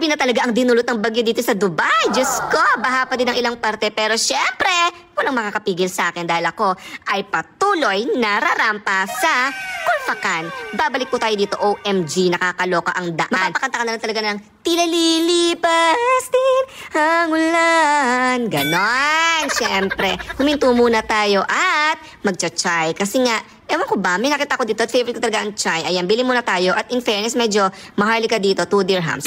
Grabe na talaga ang dinulot ng bagyo dito sa Dubai. Diyos ko, baha pa din ang ilang parte. Pero syempre, walang makakapigil sa akin dahil ako ay patuloy nararampa sa Kulfakan. Babalik po tayo dito. OMG, nakakaloka ang daan. Mapapakanta ka na lang talaga ng tila lilipas din ang ulan. Ganon. Syempre, huminto muna tayo at magcha-chai. Kasi nga, ewan ko ba, may nakita ko dito at favorite ko talaga ang chai. Ayan, bili muna tayo. At in fairness, medyo mahali ka dito, 2 dirhams.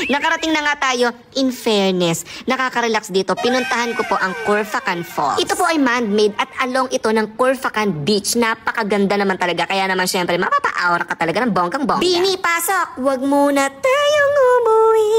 Nakarating na nga tayo. In fairness, nakaka-relax dito. Pinuntahan ko po ang Kulfakan Falls. Ito po ay man-made at along ito ng Kulfakan Beach. Napakaganda naman talaga. Kaya naman syempre, mapapa-aura ka talaga ng bonggang-bongga. Bini, pasok! Huwag muna tayong umuwi.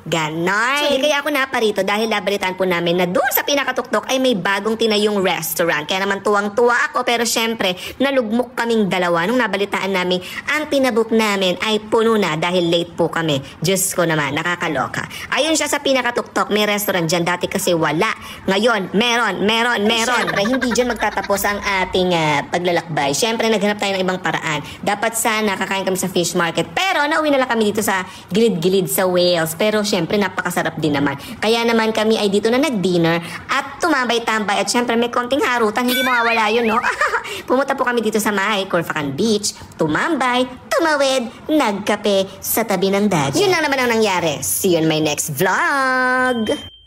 Ganon. So, kaya ako naparito dahil nabalitaan po namin na doon sa pinakatuktok ay may bagong tinayong restaurant. Kaya naman tuwang-tuwa ako. Pero syempre, nalugmok kaming dalawa nung nabalitaan namin ang pinabook namin ay puno na dahil late po kami. Diyos ko naman, nakakaloka. Ayun siya sa pinakatuktok, may restaurant dyan. Dati kasi wala. Ngayon, meron. Siyempre, hindi dyan magtatapos ang ating paglalakbay. Siyempre, naghanap tayo ng ibang paraan. Dapat sana kakain kami sa fish market. Pero, nauwi na lang kami dito sa gilid-gilid sa Wales. Pero, siyempre, napakasarap din naman. Kaya naman kami ay dito na nag-dinner at tumambay-tambay. At siyempre, may konting harutan. Hindi mawawala yun, no? Pumunta po kami dito sa may Kulfakan Beach. Tumambay, tumawid, nagkape sa tabi ng dagat. Yun lang naman ang nangyari. See you in my next vlog!